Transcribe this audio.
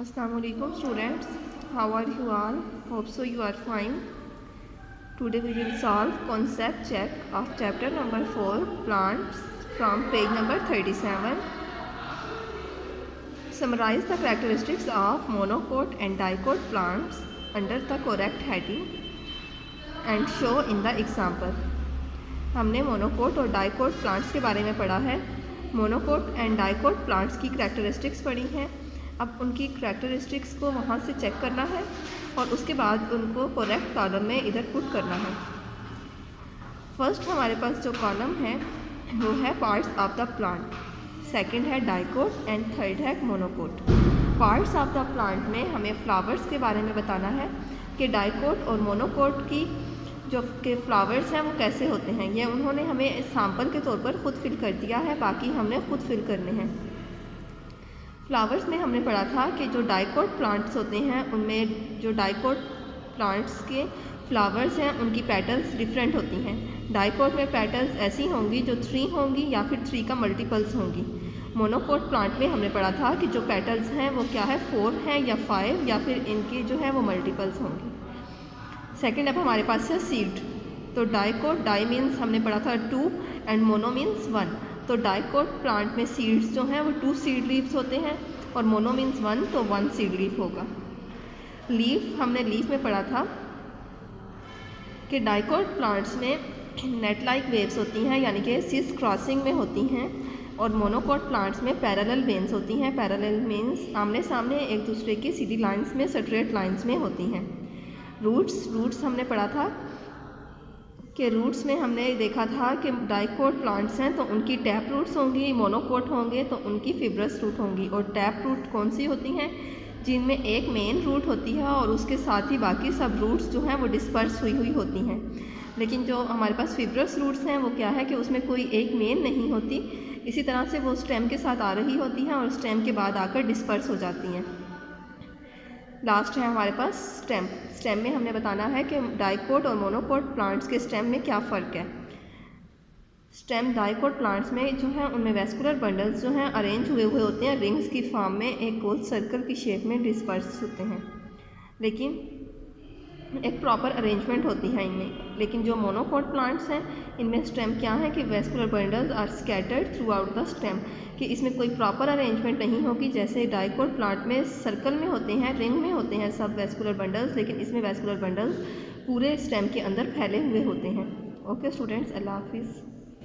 Assalamualaikum students, how are you all? Hope so you are fine. Today we will solve concept check of chapter number 4 plants from page number 37. Summarize the characteristics of monocot and dicot plants under the correct heading and show in the example. हमने monocot और dicot plants के बारे में पढ़ा है। Monocot and dicot plants की characteristics पढ़ी हैं। अब उनकी करैक्टरिस्टिक्स को वहाँ से चेक करना है और उसके बाद उनको करेक्ट कॉलम में इधर पुट करना है। फर्स्ट हमारे पास जो कॉलम है वो है parts of the plant, second है डाइकोट एंड थर्ड है monocot. Parts of the plant में हमें फ्लावर्स के बारे में बताना है कि डाइकोट और मोनोकोट की जो के फ्लावर्स हैं वो कैसे होते हैं। ये उन्होंने हमें सैम्पल के तौर पर ख़ुद फिल कर दिया है, बाकी हमने ख़ुद फिल करने हैं। फ्लावर्स में हमने पढ़ा था कि जो डाइकोट प्लांट्स होते हैं उनमें जो डाइकोट प्लांट्स के फ्लावर्स हैं उनकी पेटल्स डिफरेंट होती हैं। डाइकोट में पेटल्स ऐसी होंगी जो 3 होंगी या फिर 3 का मल्टीपल्स होंगी। मोनोकोट प्लांट में हमने पढ़ा था कि जो पेटल्स हैं वो क्या है 4 हैं या 5 या फिर इनकी जो है वो मल्टीपल्स होंगी। सेकेंड अब हमारे पास है सीड। तो डाइकोट, डाई मीन्स हमने पढ़ा था 2 एंड मोनो मीन्स 1। तो डाइकोट प्लांट में सीड्स जो हैं वो 2 सीड लीव्स होते हैं और मोनो मीन्स 1 तो 1 सीड लीफ होगा। लीफ हमने लीफ में पढ़ा था कि डाइकोट प्लांट्स में नेट लाइक वेव्स होती हैं यानी कि सिस क्रॉसिंग में होती हैं और मोनोकोट प्लांट्स में पैरेलल वेन्स होती हैं। पैरेलल मीन्स आमने सामने एक दूसरे की सीधी लाइंस में स्ट्रेट लाइंस में होती हैं। रूट्स हमने पढ़ा था कि रूट्स में हमने देखा था कि डाइकोट प्लांट्स हैं तो उनकी टैप रूट्स होंगी, मोनोकोट होंगे तो उनकी फिब्रस रूट होंगी। और टैप रूट कौन सी होती हैं? जिनमें एक मेन रूट होती है और उसके साथ ही बाकी सब रूट्स जो हैं वो डिस्पर्स हुई होती हैं। लेकिन जो हमारे पास फिब्रस रूट्स हैं वो क्या है कि उसमें कोई एक मेन नहीं होती, इसी तरह से वो स्टेम के साथ आ रही होती हैं और स्टेम के बाद आकर डिस्पर्स हो जाती हैं। लास्ट है हमारे पास स्टेम। स्टेम में हमने बताना है कि डाइकोट और मोनोकोट प्लांट्स के स्टेम में क्या फ़र्क है। स्टेम डाइकोट प्लांट्स में जो है उनमें वेस्कुलर बंडल्स जो हैं अरेंज हुए होते हैं रिंग्स की फॉर्म में, एक गोल सर्कल की शेप में डिस्पर्स होते हैं, लेकिन एक प्रॉपर अरेंजमेंट होती है इनमें। लेकिन जो मोनोकोट प्लांट्स हैं इनमें स्टेम क्या है कि vascular bundles are scattered throughout the stem, कि इसमें कोई प्रॉपर अरेंजमेंट नहीं होगी। जैसे डाइकोट प्लांट में सर्कल में होते हैं, रिंग में होते हैं सब वेस्कुलर बंडल्स, लेकिन इसमें वेस्कुलर बंडल्स पूरे स्टेम के अंदर फैले हुए होते हैं। ओके स्टूडेंट्स, अल्लाह हाफिज़।